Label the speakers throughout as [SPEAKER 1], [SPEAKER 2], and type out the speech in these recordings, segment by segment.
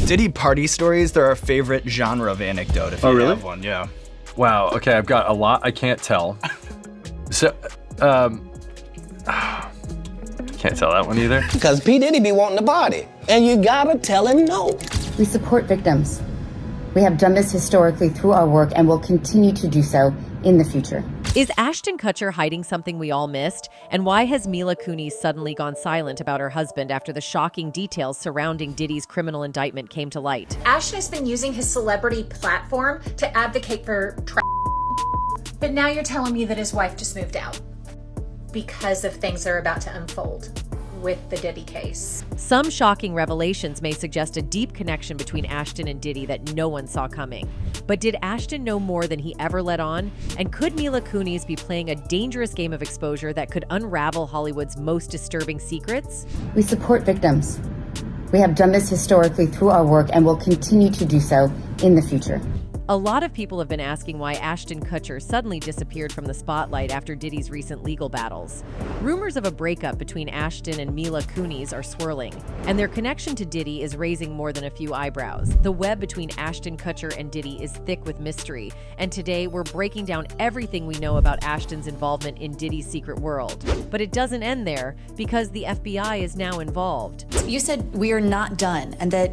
[SPEAKER 1] Diddy party stories, they're our favorite genre of anecdote if you
[SPEAKER 2] really?
[SPEAKER 1] have one, yeah.
[SPEAKER 2] Wow, okay, I've got a lot I can't tell. So, can't tell that one either.
[SPEAKER 3] Because P. Diddy be wanting the body, and you gotta tell him no.
[SPEAKER 4] We support victims. We have done this historically through our work and will continue to do so in the future.
[SPEAKER 5] Is Ashton Kutcher hiding something we all missed? And why has Mila Kunis suddenly gone silent about her husband after the shocking details surrounding Diddy's criminal indictment came to light?
[SPEAKER 6] Ashton has been using his celebrity platform to advocate for but now you're telling me that his wife just moved out because of things that are about to unfold with the Diddy case.
[SPEAKER 5] Some shocking revelations may suggest a deep connection between Ashton and Diddy that no one saw coming. But did Ashton know more than he ever let on? And could Mila Kunis be playing a dangerous game of exposure that could unravel Hollywood's most disturbing secrets?
[SPEAKER 4] We support victims. We have done this historically through our work and will continue to do so in the future.
[SPEAKER 5] A lot of people have been asking why Ashton Kutcher suddenly disappeared from the spotlight after Diddy's recent legal battles. Rumors of a breakup between Ashton and Mila Kunis are swirling, and their connection to Diddy is raising more than a few eyebrows. The web between Ashton Kutcher and Diddy is thick with mystery, and today we're breaking down everything we know about Ashton's involvement in Diddy's secret world. But it doesn't end there, because the FBI is now involved.
[SPEAKER 7] You said we are not done, and that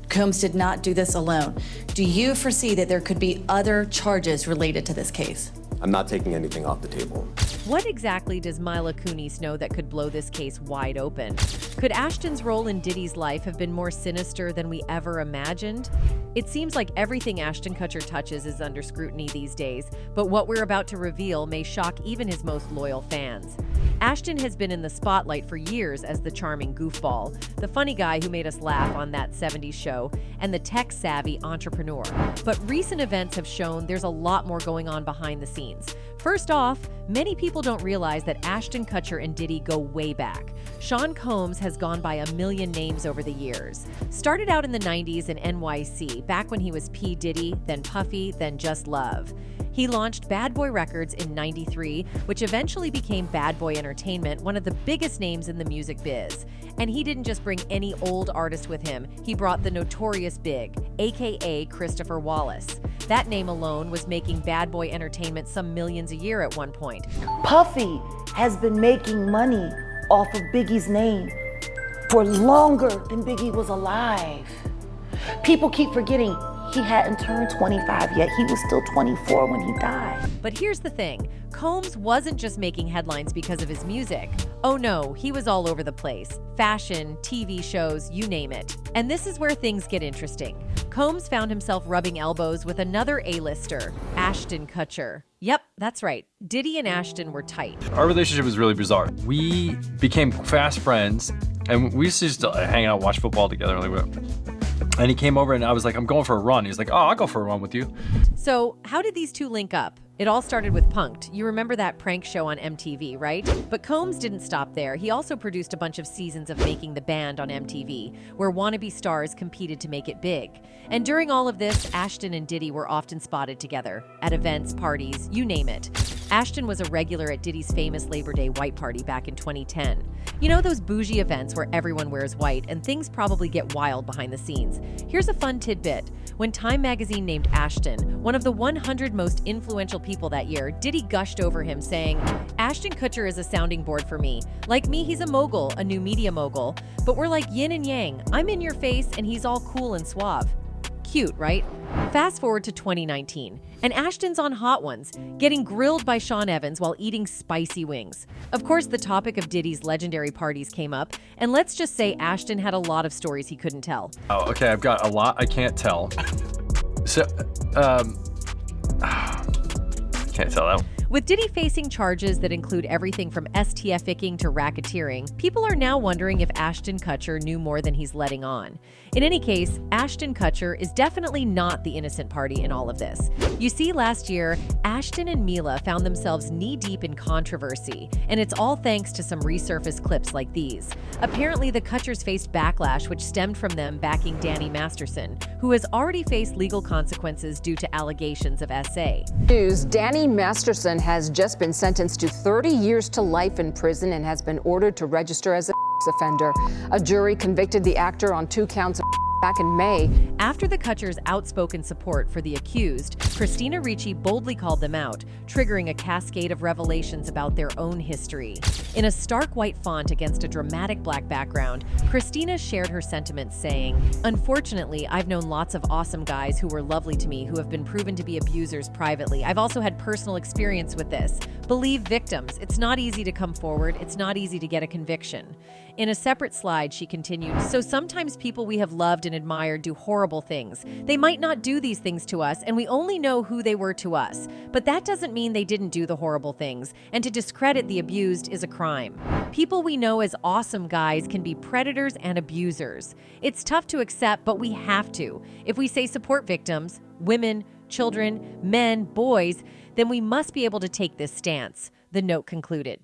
[SPEAKER 7] Combs did not do this alone. Do you foresee that there could be other charges related to this case?
[SPEAKER 8] I'm not taking anything off the table.
[SPEAKER 5] What exactly does Mila Kunis know that could blow this case wide open? Could Ashton's role in Diddy's life have been more sinister than we ever imagined? It seems like everything Ashton Kutcher touches is under scrutiny these days, but what we're about to reveal may shock even his most loyal fans. Ashton has been in the spotlight for years as the charming goofball, the funny guy who made us laugh on That 70s Show, and the tech-savvy entrepreneur. But recent events have shown there's a lot more going on behind the scenes. First off, many people don't realize that Ashton Kutcher and Diddy go way back. Sean Combs has gone by a million names over the years. Started out in the 90s in NYC, back when he was P. Diddy, then Puffy, then Just Love. He launched Bad Boy Records in '93, which eventually became Bad Boy Entertainment, one of the biggest names in the music biz. And he didn't just bring any old artist with him, he brought the Notorious B.I.G, aka Christopher Wallace. That name alone was making Bad Boy Entertainment some millions a year at one point.
[SPEAKER 9] Puffy has been making money off of Biggie's name for longer than Biggie was alive. People keep forgetting he hadn't turned 25 yet. He was still 24 when he died.
[SPEAKER 5] But here's the thing. Combs wasn't just making headlines because of his music. Oh no, he was all over the place. Fashion, TV shows, you name it. And this is where things get interesting. Combs found himself rubbing elbows with another A-lister, Ashton Kutcher. Yep, that's right. Diddy and Ashton were tight.
[SPEAKER 2] Our relationship was really bizarre. We became fast friends, and we used to just hang out, watch football together. And he came over and I was like, I'm going for a run. He's like, oh, I'll go for a run with you.
[SPEAKER 5] So how did these two link up? It all started with Punk'd. You remember that prank show on MTV, right? But Combs didn't stop there. He also produced a bunch of seasons of Making the Band on MTV, where wannabe stars competed to make it big. And during all of this, Ashton and Diddy were often spotted together, at events, parties, you name it. Ashton was a regular at Diddy's famous Labor Day white party back in 2010. You know those bougie events where everyone wears white and things probably get wild behind the scenes? Here's a fun tidbit. When Time magazine named Ashton one of the 100 most influential people that year, Diddy gushed over him saying, Ashton Kutcher is a sounding board for me. Like me, he's a mogul, a new media mogul. But we're like yin and yang. I'm in your face and he's all cool and suave. Cute, right? Fast forward to 2019, and Ashton's on Hot Ones, getting grilled by Sean Evans while eating spicy wings. Of course, the topic of Diddy's legendary parties came up, and let's just say Ashton had a lot of stories he couldn't tell.
[SPEAKER 2] Oh, okay, I've got a lot I can't tell. So, can't tell that one.
[SPEAKER 5] With Diddy facing charges that include everything from STF-icking to racketeering, people are now wondering if Ashton Kutcher knew more than he's letting on. In any case, Ashton Kutcher is definitely not the innocent party in all of this. You see, last year, Ashton and Mila found themselves knee-deep in controversy, and it's all thanks to some resurfaced clips like these. Apparently, the Kutchers faced backlash which stemmed from them backing Danny Masterson, who has already faced legal consequences due to allegations of SA.
[SPEAKER 10] News: Danny Masterson has just been sentenced to 30 years to life in prison and has been ordered to register as a offender. A jury convicted the actor on 2 counts of back in May.
[SPEAKER 5] After the Kutchers' outspoken support for the accused, Christina Ricci boldly called them out, triggering a cascade of revelations about their own history. In a stark white font against a dramatic black background, Christina shared her sentiments saying, "Unfortunately, I've known lots of awesome guys who were lovely to me who have been proven to be abusers privately. I've also had personal experience with this. Believe victims. It's not easy to come forward. It's not easy to get a conviction." In a separate slide, she continued, "So sometimes people we have loved and admired do horrible things. They might not do these things to us, and we only know who they were to us. But that doesn't mean they didn't do the horrible things, and to discredit the abused is a crime. People we know as awesome guys can be predators and abusers. It's tough to accept, but we have to. If we say support victims, women, children, men, boys, then we must be able to take this stance," the note concluded.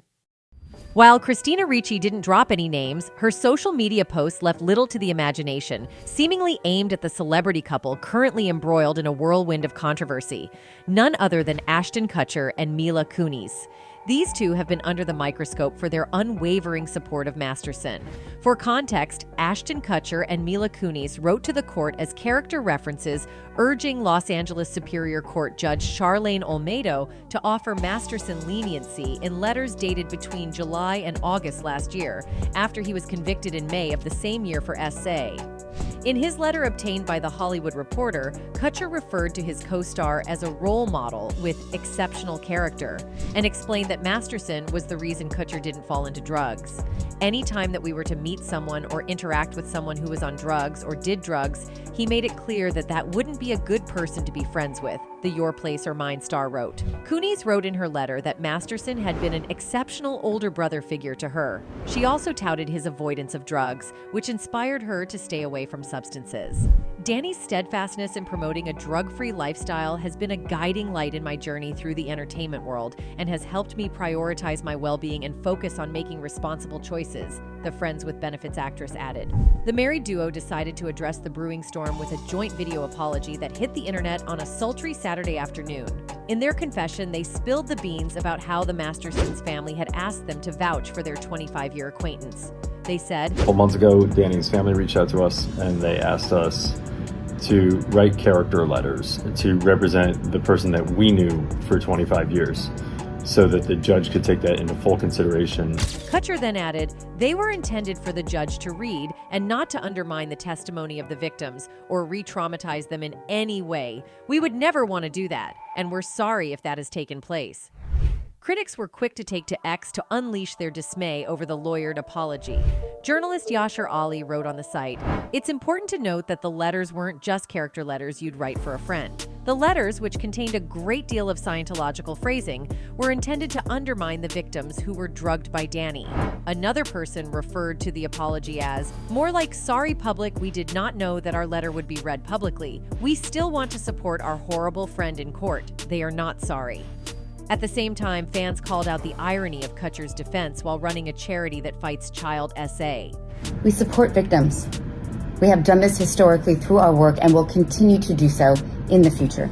[SPEAKER 5] While Christina Ricci didn't drop any names, her social media posts left little to the imagination, seemingly aimed at the celebrity couple currently embroiled in a whirlwind of controversy, none other than Ashton Kutcher and Mila Kunis. These two have been under the microscope for their unwavering support of Masterson. For context, Ashton Kutcher and Mila Kunis wrote to the court as character references, urging Los Angeles Superior Court Judge Charlene Olmedo to offer Masterson leniency in letters dated between July and August last year, after he was convicted in May of the same year for SA. In his letter obtained by The Hollywood Reporter, Kutcher referred to his co-star as a role model with exceptional character and explained that Masterson was the reason Kutcher didn't fall into drugs. Anytime that we were to meet someone or interact with someone who was on drugs or did drugs, he made it clear that that wouldn't be a good person to be friends with, the Your Place or Mine star wrote. Kunis wrote in her letter that Masterson had been an exceptional older brother figure to her. She also touted his avoidance of drugs, which inspired her to stay away from substances. Danny's steadfastness in promoting a drug-free lifestyle has been a guiding light in my journey through the entertainment world and has helped me prioritize my well-being and focus on making responsible choices, the Friends with Benefits actress added. The married duo decided to address the brewing storm with a joint video apology that hit the internet on a sultry Saturday afternoon. In their confession, they spilled the beans about how the Mastersons family had asked them to vouch for their 25-year acquaintance. They said,
[SPEAKER 2] "A couple months ago, Danny's family reached out to us and they asked us to write character letters to represent the person that we knew for 25 years so that the judge could take that into full consideration."
[SPEAKER 5] Kutcher then added, "They were intended for the judge to read and not to undermine the testimony of the victims or re-traumatize them in any way. We would never want to do that, and we're sorry if that has taken place." Critics were quick to take to X to unleash their dismay over the lawyered apology. Journalist Yasher Ali wrote on the site, "It's important to note that the letters weren't just character letters you'd write for a friend. The letters, which contained a great deal of Scientological phrasing, were intended to undermine the victims who were drugged by Danny." Another person referred to the apology as, "More like, sorry public, we did not know that our letter would be read publicly. We still want to support our horrible friend in court. They are not sorry." At the same time, fans called out the irony of Kutcher's defense while running a charity that fights child SA.
[SPEAKER 4] We support victims. We have done this historically through our work and will continue to do so in the future.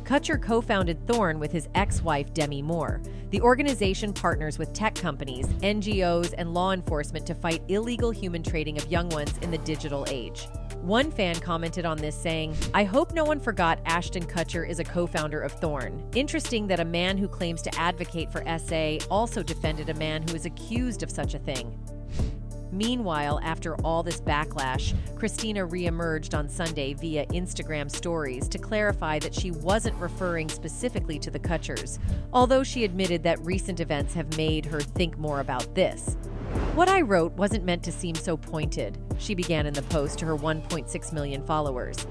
[SPEAKER 5] Kutcher co-founded Thorn with his ex-wife Demi Moore. The organization partners with tech companies, NGOs, and law enforcement to fight illegal human trading of young ones in the digital age. One fan commented on this saying, "I hope no one forgot Ashton Kutcher is a co-founder of Thorn. Interesting that a man who claims to advocate for SA also defended a man who is accused of such a thing." Meanwhile, after all this backlash, Christina re-emerged on Sunday via Instagram stories to clarify that she wasn't referring specifically to the Kutchers, although she admitted that recent events have made her think more about this. "What I wrote wasn't meant to seem so pointed," she began in the post to her 1.6 million followers.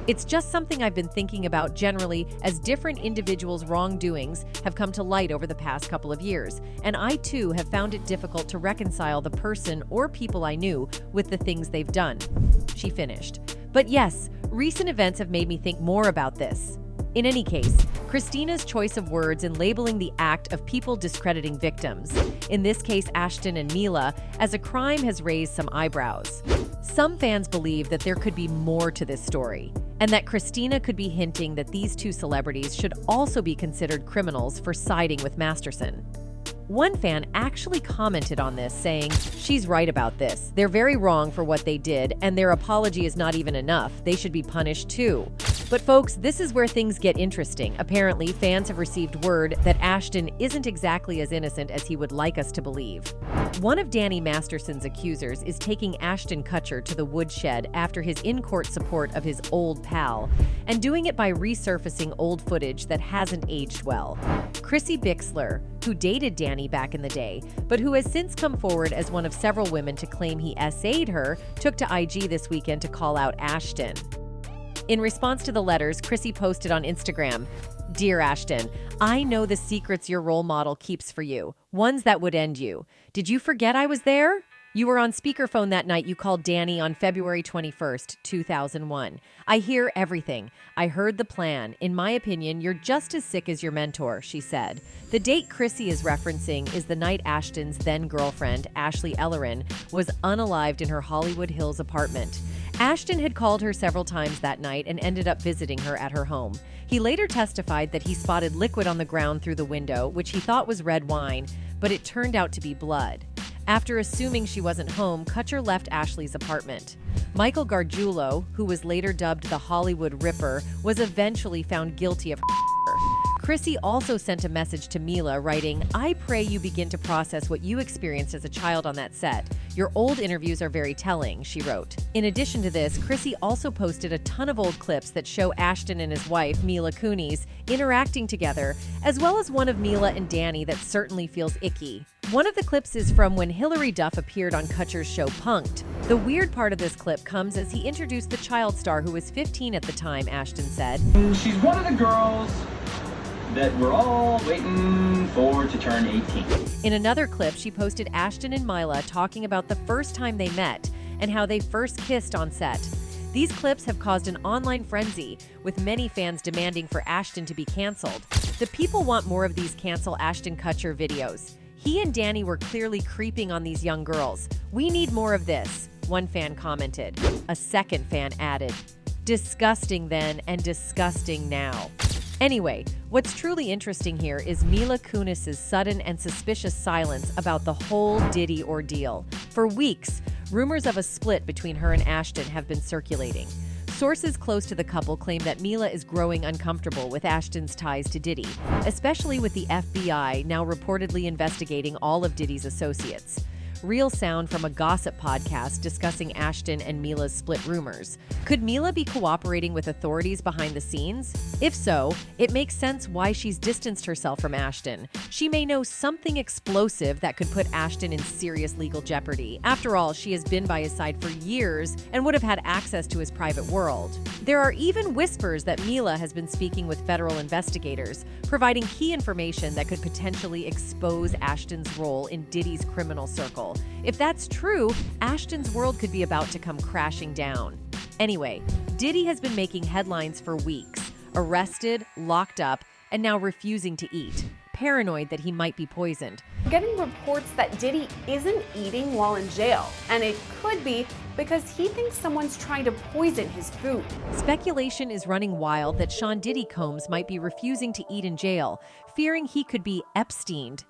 [SPEAKER 5] "It's just something I've been thinking about generally as different individuals' wrongdoings have come to light over the past couple of years, and I too have found it difficult to reconcile the person or people I knew with the things they've done," she finished. "But yes, recent events have made me think more about this." In any case, Christina's choice of words in labeling the act of people discrediting victims, in this case Ashton and Mila, as a crime has raised some eyebrows. Some fans believe that there could be more to this story, and that Christina could be hinting that these two celebrities should also be considered criminals for siding with Masterson. One fan actually commented on this, saying, "She's right about this. They're very wrong for what they did, and their apology is not even enough. They should be punished too." But folks, this is where things get interesting. Apparently, fans have received word that Ashton isn't exactly as innocent as he would like us to believe. One of Danny Masterson's accusers is taking Ashton Kutcher to the woodshed after his in-court support of his old pal, and doing it by resurfacing old footage that hasn't aged well. Chrissy Bixler, who dated Danny back in the day, but who has since come forward as one of several women to claim he SA'd her, took to IG this weekend to call out Ashton. In response to the letters, Chrissy posted on Instagram, "Dear Ashton, I know the secrets your role model keeps for you, ones that would end you. Did you forget I was there? You were on speakerphone that night you called Danny on February 21st, 2001. I hear everything. I heard the plan. In my opinion, you're just as sick as your mentor," she said. The date Chrissy is referencing is the night Ashton's then-girlfriend, Ashley Ellerin, was unalived in her Hollywood Hills apartment. Ashton had called her several times that night and ended up visiting her at her home. He later testified that he spotted liquid on the ground through the window, which he thought was red wine, but it turned out to be blood. After assuming she wasn't home, Kutcher left Ashley's apartment. Michael Gargiulo, who was later dubbed the Hollywood Ripper, was eventually found guilty of her. Chrissy also sent a message to Mila, writing, "I pray you begin to process what you experienced as a child on that set. Your old interviews are very telling," she wrote. In addition to this, Chrissy also posted a ton of old clips that show Ashton and his wife, Mila Kunis, interacting together, as well as one of Mila and Danny that certainly feels icky. One of the clips is from when Hilary Duff appeared on Kutcher's show Punk'd. The weird part of this clip comes as he introduced the child star who was 15 at the time, Ashton said.
[SPEAKER 11] "She's one of the girls that we're all waiting for to turn 18.
[SPEAKER 5] In another clip, she posted Ashton and Mila talking about the first time they met and how they first kissed on set. These clips have caused an online frenzy, with many fans demanding for Ashton to be canceled. The people want more of these cancel Ashton Kutcher videos. He and Danny were clearly creeping on these young girls. We need more of this, one fan commented. A second fan added, "Disgusting then and disgusting now." Anyway, what's truly interesting here is Mila Kunis' sudden and suspicious silence about the whole Diddy ordeal. For weeks, rumors of a split between her and Ashton have been circulating. Sources close to the couple claim that Mila is growing uncomfortable with Ashton's ties to Diddy, especially with the FBI now reportedly investigating all of Diddy's associates. Real sound from a gossip podcast discussing Ashton and Mila's split rumors. Could Mila be cooperating with authorities behind the scenes? If so, it makes sense why she's distanced herself from Ashton. She may know something explosive that could put Ashton in serious legal jeopardy. After all, she has been by his side for years and would have had access to his private world. There are even whispers that Mila has been speaking with federal investigators, providing key information that could potentially expose Ashton's role in Diddy's criminal circle. If that's true, Ashton's world could be about to come crashing down. Anyway, Diddy has been making headlines for weeks. Arrested, locked up, and now refusing to eat. Paranoid that he might be poisoned.
[SPEAKER 12] Getting reports that Diddy isn't eating while in jail, and it could be because he thinks someone's trying to poison his food.
[SPEAKER 5] Speculation is running wild that Sean Diddy Combs might be refusing to eat in jail, fearing he could be Epsteined,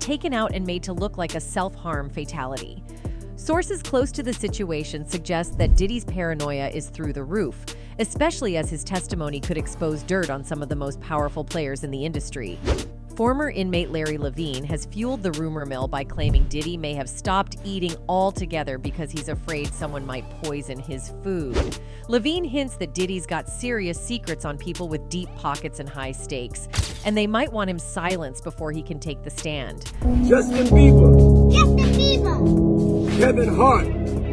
[SPEAKER 5] taken out and made to look like a self-harm fatality. Sources close to the situation suggest that Diddy's paranoia is through the roof, especially as his testimony could expose dirt on some of the most powerful players in the industry. Former inmate Larry Levine has fueled the rumor mill by claiming Diddy may have stopped eating altogether because he's afraid someone might poison his food. Levine hints that Diddy's got serious secrets on people with deep pockets and high stakes, and they might want him silenced before he can take the stand.
[SPEAKER 13] Justin Bieber.
[SPEAKER 14] Justin Bieber.
[SPEAKER 13] Kevin Hart.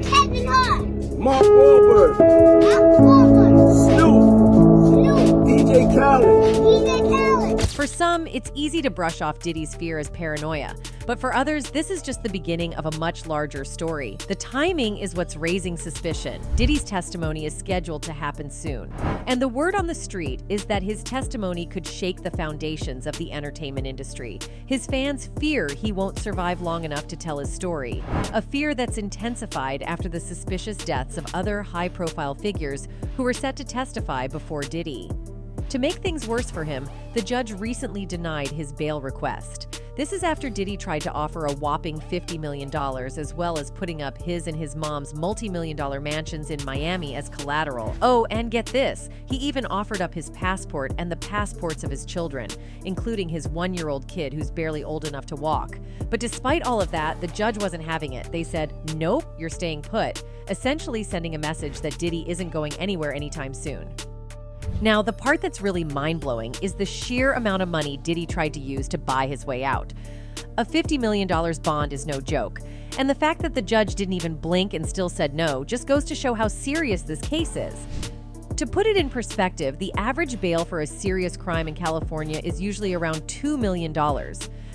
[SPEAKER 14] Kevin Hart.
[SPEAKER 13] Mark Wahlberg.
[SPEAKER 14] Mark Wahlberg.
[SPEAKER 13] Snoop. DJ Khaled.
[SPEAKER 14] DJ Khaled.
[SPEAKER 5] For some, it's easy to brush off Diddy's fear as paranoia, but for others, this is just the beginning of a much larger story. The timing is what's raising suspicion. Diddy's testimony is scheduled to happen soon, and the word on the street is that his testimony could shake the foundations of the entertainment industry. His fans fear he won't survive long enough to tell his story, a fear that's intensified after the suspicious deaths of other high-profile figures who were set to testify before Diddy. To make things worse for him, the judge recently denied his bail request. This is after Diddy tried to offer a whopping $50 million, as well as putting up his and his mom's multi-million-dollar mansions in Miami as collateral. Oh, and get this, he even offered up his passport and the passports of his children, including his 1-year-old kid who's barely old enough to walk. But despite all of that, the judge wasn't having it. They said, nope, you're staying put, essentially sending a message that Diddy isn't going anywhere anytime soon. Now, the part that's really mind-blowing is the sheer amount of money Diddy tried to use to buy his way out. A $50 million bond is no joke, and the fact that the judge didn't even blink and still said no just goes to show how serious this case is. To put it in perspective, the average bail for a serious crime in California is usually around $2 million.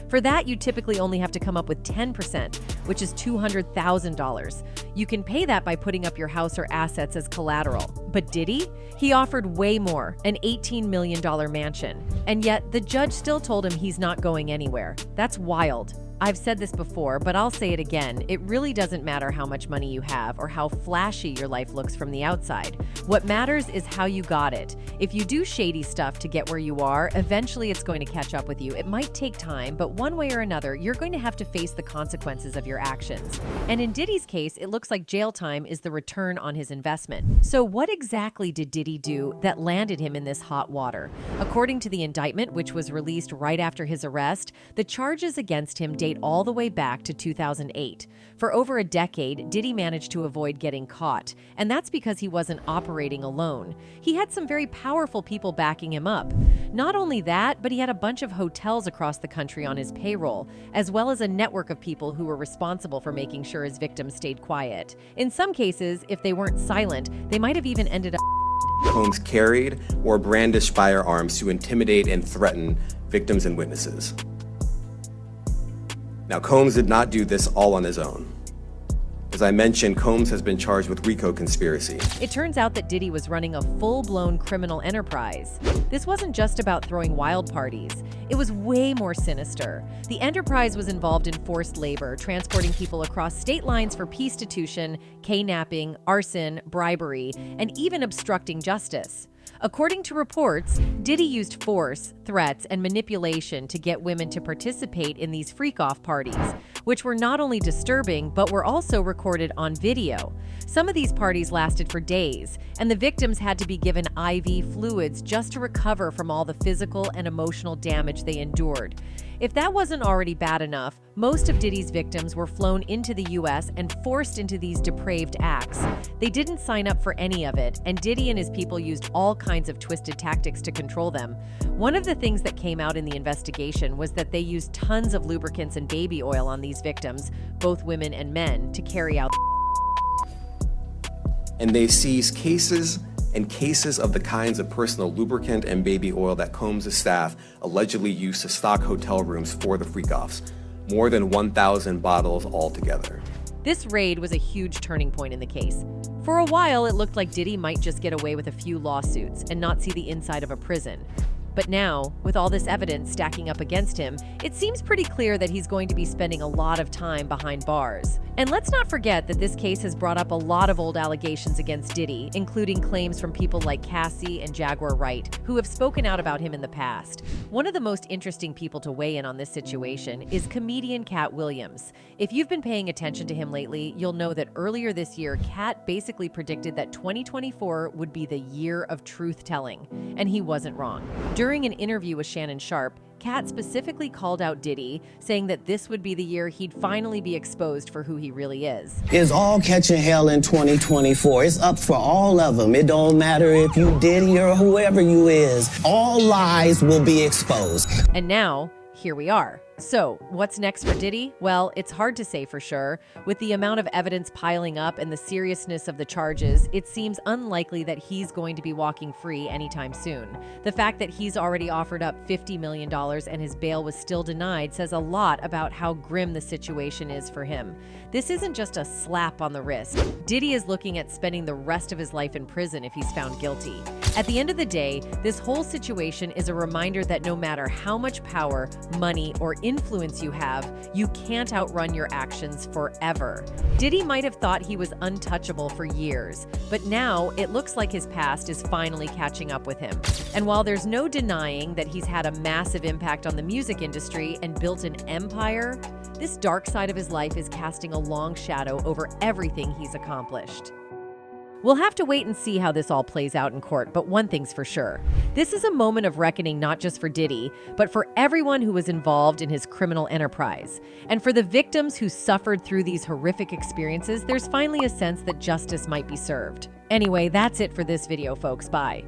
[SPEAKER 5] For that, you typically only have to come up with 10%, which is $200,000. You can pay that by putting up your house or assets as collateral. But Diddy? He offered way more, an $18 million mansion. And yet, the judge still told him he's not going anywhere. That's wild. I've said this before, but I'll say it again. It really doesn't matter how much money you have or how flashy your life looks from the outside. What matters is how you got it. If you do shady stuff to get where you are, eventually it's going to catch up with you. It might take time, but one way or another, you're going to have to face the consequences of your actions. And in Diddy's case, it looks like jail time is the return on his investment. So what exactly did Diddy do that landed him in this hot water? According to the indictment, which was released right after his arrest, the charges against him date all the way back to 2008. For over a decade, Diddy managed to avoid getting caught, and that's because he wasn't operating alone. He had some very powerful people backing him up. Not only that, but he had a bunch of hotels across the country on his payroll, as well as a network of people who were responsible for making sure his victims stayed quiet. In some cases, if they weren't silent, they might have even ended up.
[SPEAKER 8] Combs carried or brandished firearms to intimidate and threaten victims and witnesses. Now, Combs did not do this all on his own. As I mentioned, Combs has been charged with RICO conspiracy.
[SPEAKER 5] It turns out that Diddy was running a full-blown criminal enterprise. This wasn't just about throwing wild parties. It was way more sinister. The enterprise was involved in forced labor, transporting people across state lines for prostitution, kidnapping, arson, bribery, and even obstructing justice. According to reports, Diddy used force, threats, and manipulation to get women to participate in these freak-off parties, which were not only disturbing, but were also recorded on video. Some of these parties lasted for days, and the victims had to be given IV fluids just to recover from all the physical and emotional damage they endured. If that wasn't already bad enough, most of Diddy's victims were flown into the US and forced into these depraved acts. They didn't sign up for any of it, and Diddy and his people used all kinds of twisted tactics to control them. One of the things that came out in the investigation was that they used tons of lubricants and baby oil on these victims, both women and men, to carry out.
[SPEAKER 8] And they seized cases and cases of the kinds of personal lubricant and baby oil that Combs' staff allegedly used to stock hotel rooms for the freak-offs. More than 1,000 bottles altogether.
[SPEAKER 5] This raid was a huge turning point in the case. For a while, it looked like Diddy might just get away with a few lawsuits and not see the inside of a prison. But now, with all this evidence stacking up against him, it seems pretty clear that he's going to be spending a lot of time behind bars. And let's not forget that this case has brought up a lot of old allegations against Diddy, including claims from people like Cassie and Jaguar Wright, who have spoken out about him in the past. One of the most interesting people to weigh in on this situation is comedian Cat Williams. If you've been paying attention to him lately, you'll know that earlier this year, Cat basically predicted that 2024 would be the year of truth-telling, and he wasn't wrong. During an interview with Shannon Sharp, Cat specifically called out Diddy, saying that this would be the year he'd finally be exposed for who he really is.
[SPEAKER 3] It's all catching hell in 2024. It's up for all of them. It don't matter if you Diddy or whoever you is. All lies will be exposed.
[SPEAKER 5] And now, here we are. So, what's next for Diddy? Well, it's hard to say for sure. With the amount of evidence piling up and the seriousness of the charges, it seems unlikely that he's going to be walking free anytime soon. The fact that he's already offered up $50 million and his bail was still denied says a lot about how grim the situation is for him. This isn't just a slap on the wrist. Diddy is looking at spending the rest of his life in prison if he's found guilty. At the end of the day, this whole situation is a reminder that no matter how much power, money, or influence you have, you can't outrun your actions forever. Diddy might have thought he was untouchable for years, but now it looks like his past is finally catching up with him. And while there's no denying that he's had a massive impact on the music industry and built an empire, this dark side of his life is casting a long shadow over everything he's accomplished. We'll have to wait and see how this all plays out in court, but one thing's for sure. This is a moment of reckoning not just for Diddy, but for everyone who was involved in his criminal enterprise. And for the victims who suffered through these horrific experiences, there's finally a sense that justice might be served. Anyway, that's it for this video, folks. Bye.